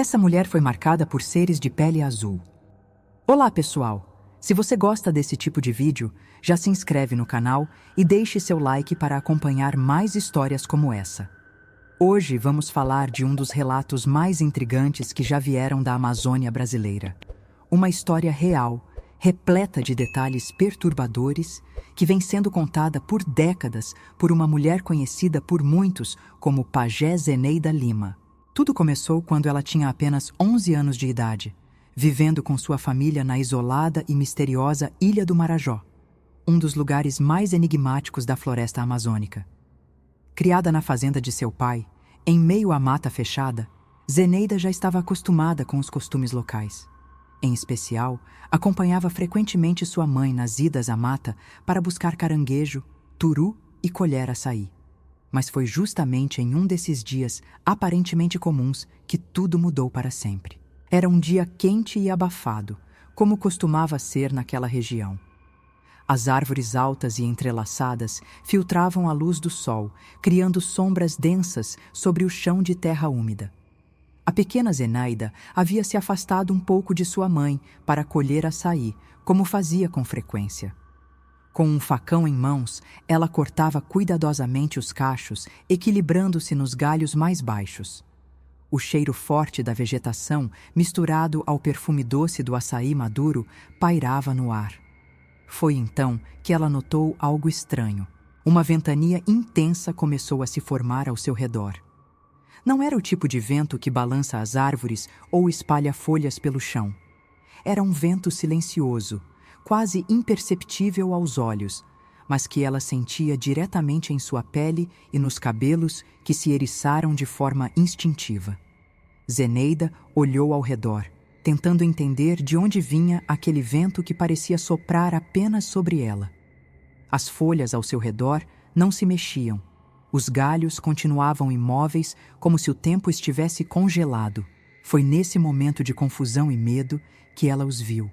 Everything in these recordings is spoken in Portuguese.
Essa mulher foi marcada por seres de pele azul. Olá, pessoal! Se você gosta desse tipo de vídeo, já se inscreve no canal e deixe seu like para acompanhar mais histórias como essa. Hoje vamos falar de um dos relatos mais intrigantes que já vieram da Amazônia brasileira. Uma história real, repleta de detalhes perturbadores, que vem sendo contada por décadas por uma mulher conhecida por muitos como Pajé Zeneida Lima. Tudo começou quando ela tinha apenas 11 anos de idade, vivendo com sua família na isolada e misteriosa Ilha do Marajó, um dos lugares mais enigmáticos da floresta amazônica. Criada na fazenda de seu pai, em meio à mata fechada, Zeneida já estava acostumada com os costumes locais. Em especial, acompanhava frequentemente sua mãe nas idas à mata para buscar caranguejo, turu e colher açaí. Mas foi justamente em um desses dias aparentemente comuns que tudo mudou para sempre. Era um dia quente e abafado, como costumava ser naquela região. As árvores altas e entrelaçadas filtravam a luz do sol, criando sombras densas sobre o chão de terra úmida. A pequena Zenaida havia se afastado um pouco de sua mãe para colher açaí, como fazia com frequência. Com um facão em mãos, ela cortava cuidadosamente os cachos, equilibrando-se nos galhos mais baixos. O cheiro forte da vegetação, misturado ao perfume doce do açaí maduro, pairava no ar. Foi então que ela notou algo estranho. Uma ventania intensa começou a se formar ao seu redor. Não era o tipo de vento que balança as árvores ou espalha folhas pelo chão. Era um vento silencioso, quase imperceptível aos olhos, mas que ela sentia diretamente em sua pele e nos cabelos que se eriçaram de forma instintiva. Zeneida olhou ao redor, tentando entender de onde vinha aquele vento que parecia soprar apenas sobre ela. As folhas ao seu redor não se mexiam. Os galhos continuavam imóveis, como se o tempo estivesse congelado. Foi nesse momento de confusão e medo que ela os viu.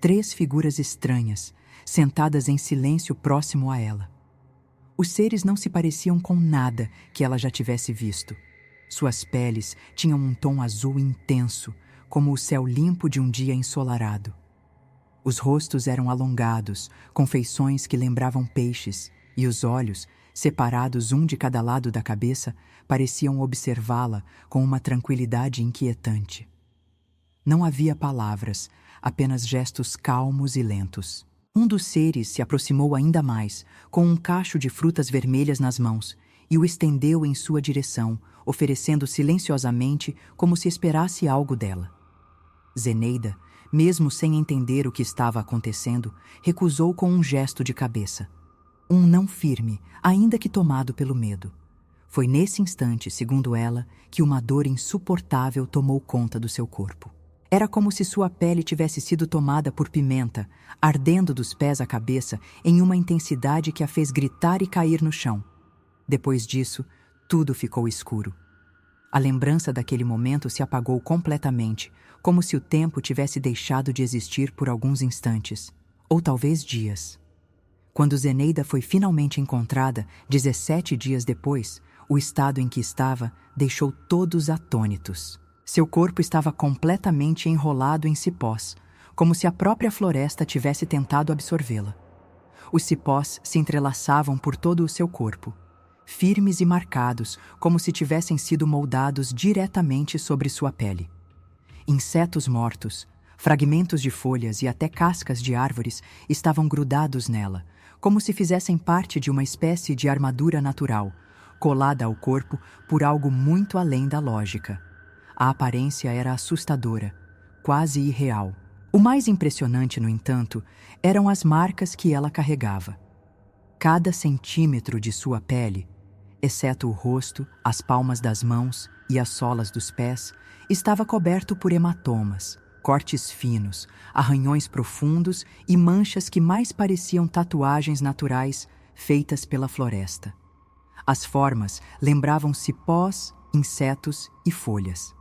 3 figuras estranhas, sentadas em silêncio próximo a ela. Os seres não se pareciam com nada que ela já tivesse visto. Suas peles tinham um tom azul intenso, como o céu limpo de um dia ensolarado. Os rostos eram alongados, com feições que lembravam peixes, e os olhos, separados um de cada lado da cabeça, pareciam observá-la com uma tranquilidade inquietante. Não havia palavras, apenas gestos calmos e lentos. Um dos seres se aproximou ainda mais, com um cacho de frutas vermelhas nas mãos, e o estendeu em sua direção, oferecendo silenciosamente como se esperasse algo dela. Zeneida, mesmo sem entender o que estava acontecendo, recusou com um gesto de cabeça. Um não firme, ainda que tomado pelo medo. Foi nesse instante, segundo ela, que uma dor insuportável tomou conta do seu corpo. Era como se sua pele tivesse sido tomada por pimenta, ardendo dos pés à cabeça em uma intensidade que a fez gritar e cair no chão. Depois disso, tudo ficou escuro. A lembrança daquele momento se apagou completamente, como se o tempo tivesse deixado de existir por alguns instantes, ou talvez dias. Quando Zeneida foi finalmente encontrada, 17 dias depois, o estado em que estava deixou todos atônitos. Seu corpo estava completamente enrolado em cipós, como se a própria floresta tivesse tentado absorvê-la. Os cipós se entrelaçavam por todo o seu corpo, firmes e marcados, como se tivessem sido moldados diretamente sobre sua pele. Insetos mortos, fragmentos de folhas e até cascas de árvores estavam grudados nela, como se fizessem parte de uma espécie de armadura natural, colada ao corpo por algo muito além da lógica. A aparência era assustadora, quase irreal. O mais impressionante, no entanto, eram as marcas que ela carregava. Cada centímetro de sua pele, exceto o rosto, as palmas das mãos e as solas dos pés, estava coberto por hematomas, cortes finos, arranhões profundos e manchas que mais pareciam tatuagens naturais feitas pela floresta. As formas lembravam cipós, insetos e folhas.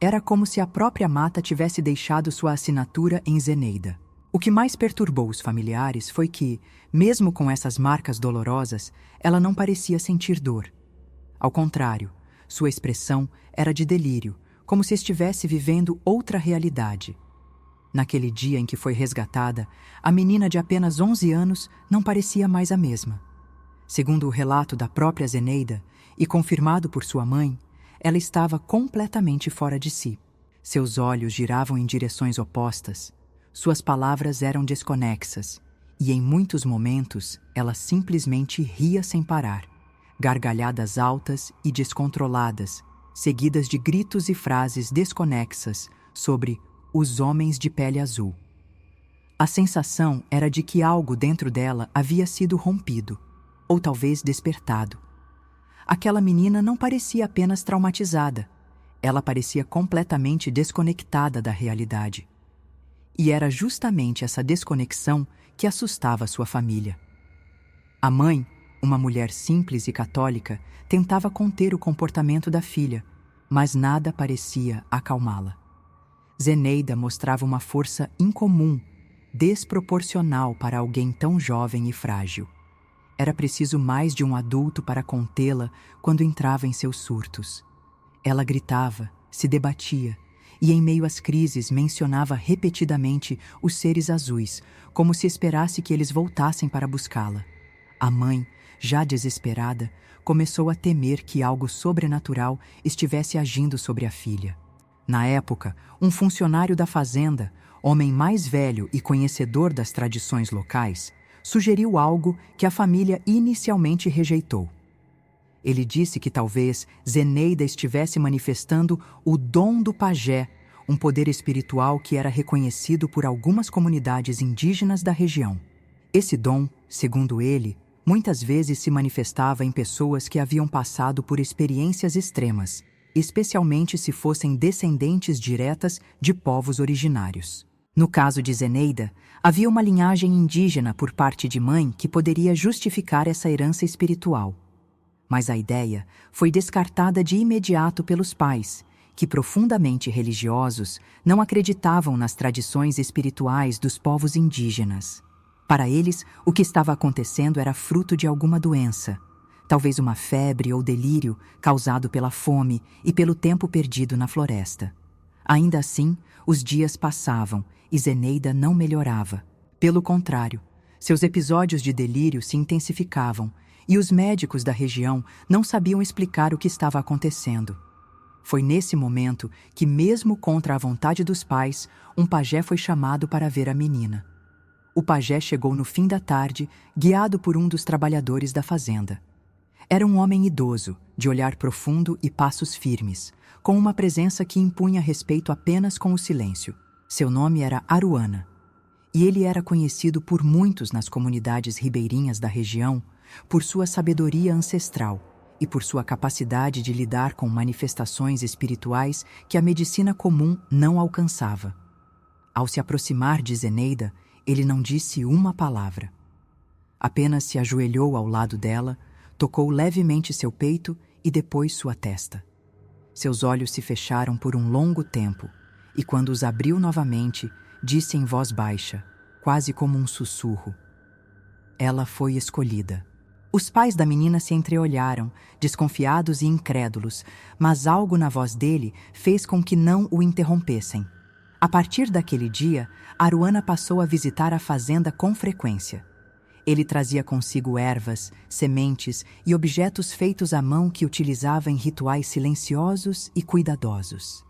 Era como se a própria mata tivesse deixado sua assinatura em Zeneida. O que mais perturbou os familiares foi que, mesmo com essas marcas dolorosas, ela não parecia sentir dor. Ao contrário, sua expressão era de delírio, como se estivesse vivendo outra realidade. Naquele dia em que foi resgatada, a menina de apenas 11 anos não parecia mais a mesma. Segundo o relato da própria Zeneida, e confirmado por sua mãe, ela estava completamente fora de si. Seus olhos giravam em direções opostas, suas palavras eram desconexas, e em muitos momentos ela simplesmente ria sem parar, gargalhadas altas e descontroladas, seguidas de gritos e frases desconexas sobre os homens de pele azul. A sensação era de que algo dentro dela havia sido rompido, ou talvez despertado. Aquela menina não parecia apenas traumatizada, ela parecia completamente desconectada da realidade. E era justamente essa desconexão que assustava sua família. A mãe, uma mulher simples e católica, tentava conter o comportamento da filha, mas nada parecia acalmá-la. Zeneida mostrava uma força incomum, desproporcional para alguém tão jovem e frágil. Era preciso mais de um adulto para contê-la quando entrava em seus surtos. Ela gritava, se debatia, e em meio às crises mencionava repetidamente os seres azuis, como se esperasse que eles voltassem para buscá-la. A mãe, já desesperada, começou a temer que algo sobrenatural estivesse agindo sobre a filha. Na época, um funcionário da fazenda, homem mais velho e conhecedor das tradições locais, sugeriu algo que a família inicialmente rejeitou. Ele disse que talvez Zeneida estivesse manifestando o dom do pajé, um poder espiritual que era reconhecido por algumas comunidades indígenas da região. Esse dom, segundo ele, muitas vezes se manifestava em pessoas que haviam passado por experiências extremas, especialmente se fossem descendentes diretas de povos originários. No caso de Zeneida, havia uma linhagem indígena por parte de mãe que poderia justificar essa herança espiritual. Mas a ideia foi descartada de imediato pelos pais, que, profundamente religiosos, não acreditavam nas tradições espirituais dos povos indígenas. Para eles, o que estava acontecendo era fruto de alguma doença, talvez uma febre ou delírio causado pela fome e pelo tempo perdido na floresta. Ainda assim, os dias passavam e Zeneida não melhorava. Pelo contrário, seus episódios de delírio se intensificavam e os médicos da região não sabiam explicar o que estava acontecendo. Foi nesse momento que, mesmo contra a vontade dos pais, um pajé foi chamado para ver a menina. O pajé chegou no fim da tarde, guiado por um dos trabalhadores da fazenda. Era um homem idoso, de olhar profundo e passos firmes, com uma presença que impunha respeito apenas com o silêncio. Seu nome era Aruana, e ele era conhecido por muitos nas comunidades ribeirinhas da região por sua sabedoria ancestral e por sua capacidade de lidar com manifestações espirituais que a medicina comum não alcançava. Ao se aproximar de Zeneida, ele não disse uma palavra. Apenas se ajoelhou ao lado dela, tocou levemente seu peito e depois sua testa. Seus olhos se fecharam por um longo tempo, e quando os abriu novamente, disse em voz baixa, quase como um sussurro: "Ela foi escolhida." Os pais da menina se entreolharam, desconfiados e incrédulos, mas algo na voz dele fez com que não o interrompessem. A partir daquele dia, Aruana passou a visitar a fazenda com frequência. Ele trazia consigo ervas, sementes e objetos feitos à mão que utilizava em rituais silenciosos e cuidadosos.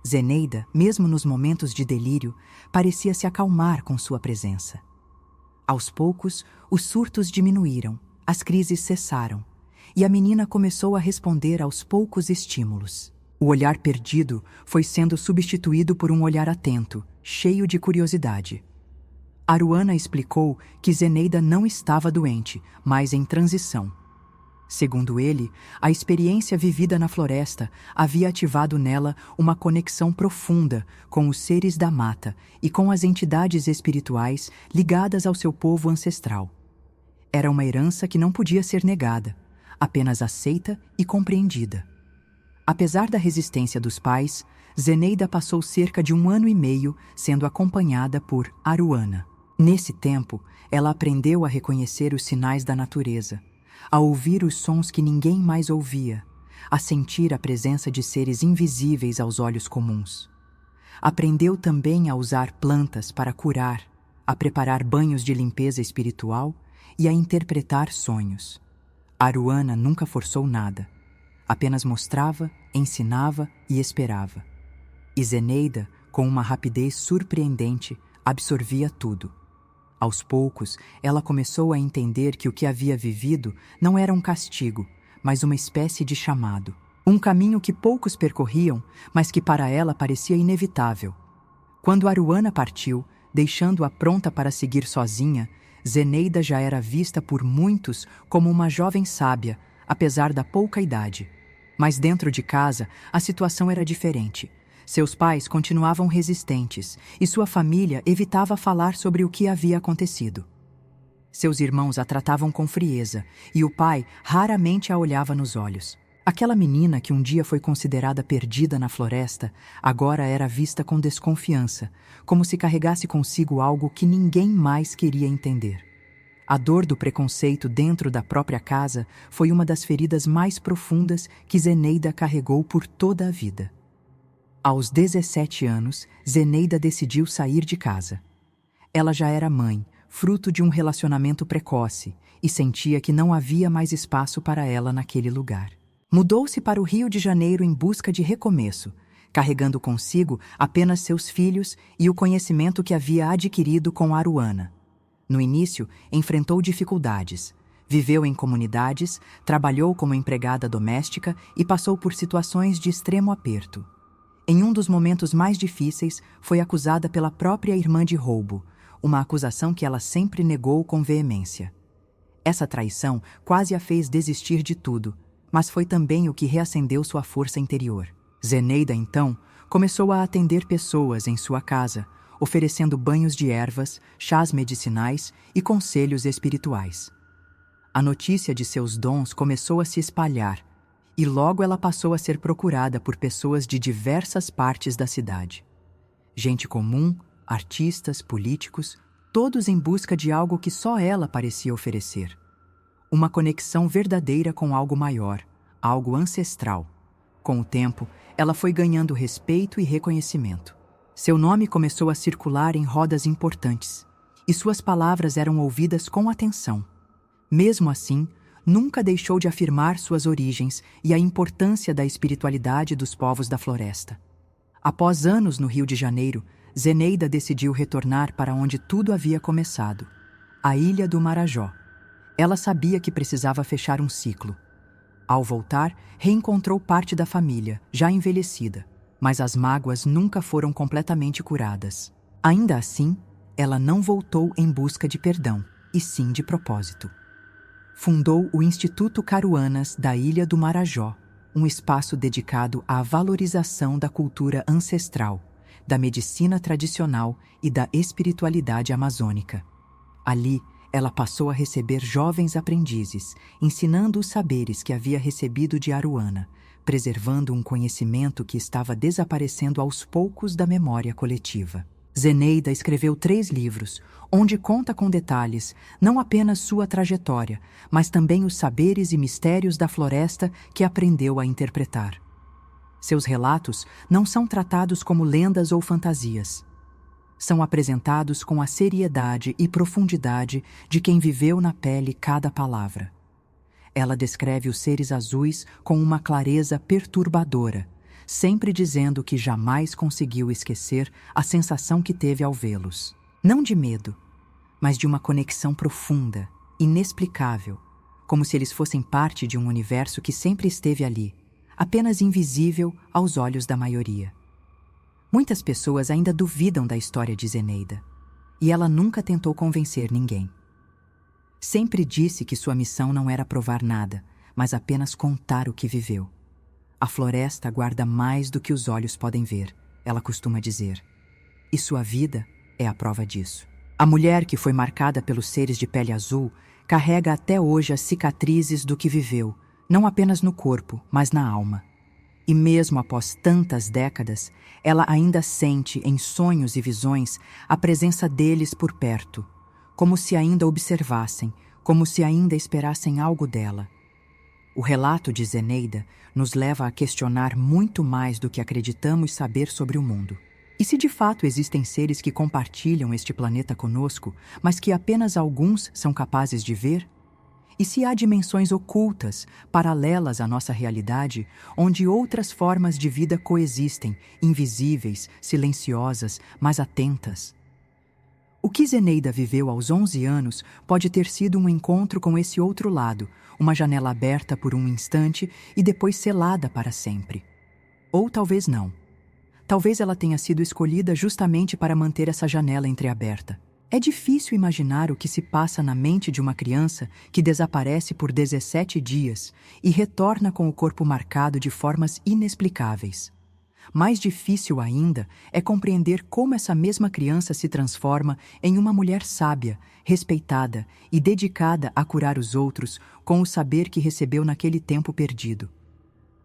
Zeneida, mesmo nos momentos de delírio, parecia se acalmar com sua presença. Aos poucos, os surtos diminuíram, as crises cessaram, e a menina começou a responder aos poucos estímulos. O olhar perdido foi sendo substituído por um olhar atento, cheio de curiosidade. Aruana explicou que Zeneida não estava doente, mas em transição. Segundo ele, a experiência vivida na floresta havia ativado nela uma conexão profunda com os seres da mata e com as entidades espirituais ligadas ao seu povo ancestral. Era uma herança que não podia ser negada, apenas aceita e compreendida. Apesar da resistência dos pais, Zeneida passou cerca de 1 ano e meio sendo acompanhada por Aruana. Nesse tempo, ela aprendeu a reconhecer os sinais da natureza, a ouvir os sons que ninguém mais ouvia, a sentir a presença de seres invisíveis aos olhos comuns. Aprendeu também a usar plantas para curar, a preparar banhos de limpeza espiritual e a interpretar sonhos. Aruana nunca forçou nada, apenas mostrava, ensinava e esperava. E Zeneida, com uma rapidez surpreendente, absorvia tudo. Aos poucos, ela começou a entender que o que havia vivido não era um castigo, mas uma espécie de chamado. Um caminho que poucos percorriam, mas que para ela parecia inevitável. Quando Aruana partiu, deixando-a pronta para seguir sozinha, Zeneida já era vista por muitos como uma jovem sábia, apesar da pouca idade. Mas dentro de casa, a situação era diferente. Seus pais continuavam resistentes e sua família evitava falar sobre o que havia acontecido. Seus irmãos a tratavam com frieza e o pai raramente a olhava nos olhos. Aquela menina que um dia foi considerada perdida na floresta, agora era vista com desconfiança, como se carregasse consigo algo que ninguém mais queria entender. A dor do preconceito dentro da própria casa foi uma das feridas mais profundas que Zeneida carregou por toda a vida. Aos 17 anos, Zeneida decidiu sair de casa. Ela já era mãe, fruto de um relacionamento precoce, e sentia que não havia mais espaço para ela naquele lugar. Mudou-se para o Rio de Janeiro em busca de recomeço, carregando consigo apenas seus filhos e o conhecimento que havia adquirido com Aruana. No início, enfrentou dificuldades. Viveu em comunidades, trabalhou como empregada doméstica e passou por situações de extremo aperto. Em um dos momentos mais difíceis, foi acusada pela própria irmã de roubo, uma acusação que ela sempre negou com veemência. Essa traição quase a fez desistir de tudo, mas foi também o que reacendeu sua força interior. Zeneida, então, começou a atender pessoas em sua casa, oferecendo banhos de ervas, chás medicinais e conselhos espirituais. A notícia de seus dons começou a se espalhar, e logo ela passou a ser procurada por pessoas de diversas partes da cidade. Gente comum, artistas, políticos, todos em busca de algo que só ela parecia oferecer. Uma conexão verdadeira com algo maior, algo ancestral. Com o tempo, ela foi ganhando respeito e reconhecimento. Seu nome começou a circular em rodas importantes, e suas palavras eram ouvidas com atenção. Mesmo assim, nunca deixou de afirmar suas origens e a importância da espiritualidade dos povos da floresta. Após anos no Rio de Janeiro, Zeneida decidiu retornar para onde tudo havia começado, a Ilha do Marajó. Ela sabia que precisava fechar um ciclo. Ao voltar, reencontrou parte da família, já envelhecida, mas as mágoas nunca foram completamente curadas. Ainda assim, ela não voltou em busca de perdão, e sim de propósito. Fundou o Instituto Caruanas da Ilha do Marajó, um espaço dedicado à valorização da cultura ancestral, da medicina tradicional e da espiritualidade amazônica. Ali, ela passou a receber jovens aprendizes, ensinando os saberes que havia recebido de Aruana, preservando um conhecimento que estava desaparecendo aos poucos da memória coletiva. Zeneida escreveu 3 livros, onde conta com detalhes não apenas sua trajetória, mas também os saberes e mistérios da floresta que aprendeu a interpretar. Seus relatos não são tratados como lendas ou fantasias. São apresentados com a seriedade e profundidade de quem viveu na pele cada palavra. Ela descreve os seres azuis com uma clareza perturbadora, sempre dizendo que jamais conseguiu esquecer a sensação que teve ao vê-los. Não de medo, mas de uma conexão profunda, inexplicável, como se eles fossem parte de um universo que sempre esteve ali, apenas invisível aos olhos da maioria. Muitas pessoas ainda duvidam da história de Zeneida, e ela nunca tentou convencer ninguém. Sempre disse que sua missão não era provar nada, mas apenas contar o que viveu. A floresta guarda mais do que os olhos podem ver, ela costuma dizer. E sua vida é a prova disso. A mulher que foi marcada pelos seres de pele azul carrega até hoje as cicatrizes do que viveu, não apenas no corpo, mas na alma. E mesmo após tantas décadas, ela ainda sente em sonhos e visões a presença deles por perto, como se ainda observassem, como se ainda esperassem algo dela. O relato de Zeneida nos leva a questionar muito mais do que acreditamos saber sobre o mundo. E se de fato existem seres que compartilham este planeta conosco, mas que apenas alguns são capazes de ver? E se há dimensões ocultas, paralelas à nossa realidade, onde outras formas de vida coexistem, invisíveis, silenciosas, mas atentas? O que Zeneida viveu aos 11 anos pode ter sido um encontro com esse outro lado, uma janela aberta por um instante e depois selada para sempre. Ou talvez não. Talvez ela tenha sido escolhida justamente para manter essa janela entreaberta. É difícil imaginar o que se passa na mente de uma criança que desaparece por 17 dias e retorna com o corpo marcado de formas inexplicáveis. Mais difícil ainda é compreender como essa mesma criança se transforma em uma mulher sábia, respeitada e dedicada a curar os outros com o saber que recebeu naquele tempo perdido.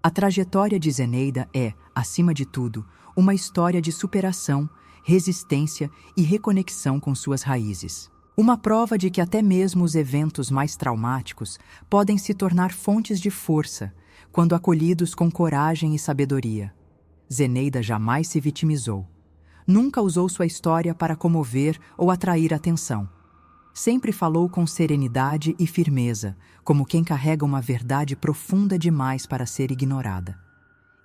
A trajetória de Zeneida é, acima de tudo, uma história de superação, resistência e reconexão com suas raízes. Uma prova de que até mesmo os eventos mais traumáticos podem se tornar fontes de força, quando acolhidos com coragem e sabedoria. Zeneida jamais se vitimizou. Nunca usou sua história para comover ou atrair atenção. Sempre falou com serenidade e firmeza, como quem carrega uma verdade profunda demais para ser ignorada.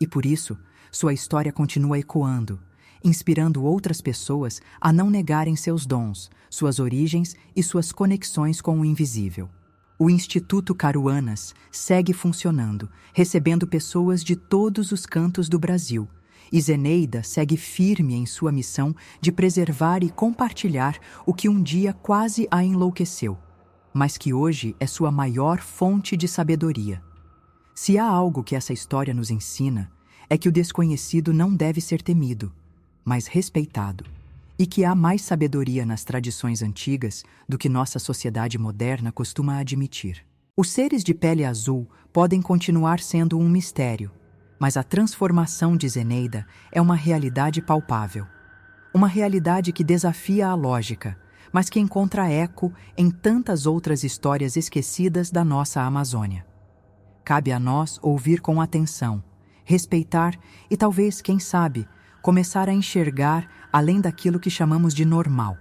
E por isso, sua história continua ecoando, inspirando outras pessoas a não negarem seus dons, suas origens e suas conexões com o invisível. O Instituto Caruanas segue funcionando, recebendo pessoas de todos os cantos do Brasil. E Zeneida segue firme em sua missão de preservar e compartilhar o que um dia quase a enlouqueceu, mas que hoje é sua maior fonte de sabedoria. Se há algo que essa história nos ensina, é que o desconhecido não deve ser temido, mas respeitado, e que há mais sabedoria nas tradições antigas do que nossa sociedade moderna costuma admitir. Os seres de pele azul podem continuar sendo um mistério, mas a transformação de Zeneida é uma realidade palpável. Uma realidade que desafia a lógica, mas que encontra eco em tantas outras histórias esquecidas da nossa Amazônia. Cabe a nós ouvir com atenção, respeitar e talvez, quem sabe, começar a enxergar além daquilo que chamamos de normal.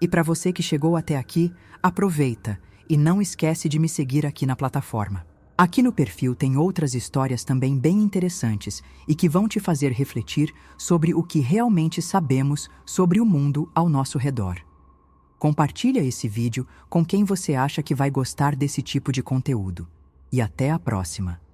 E para você que chegou até aqui, aproveita e não esquece de me seguir aqui na plataforma. Aqui no perfil tem outras histórias também bem interessantes e que vão te fazer refletir sobre o que realmente sabemos sobre o mundo ao nosso redor. Compartilha esse vídeo com quem você acha que vai gostar desse tipo de conteúdo. E até a próxima!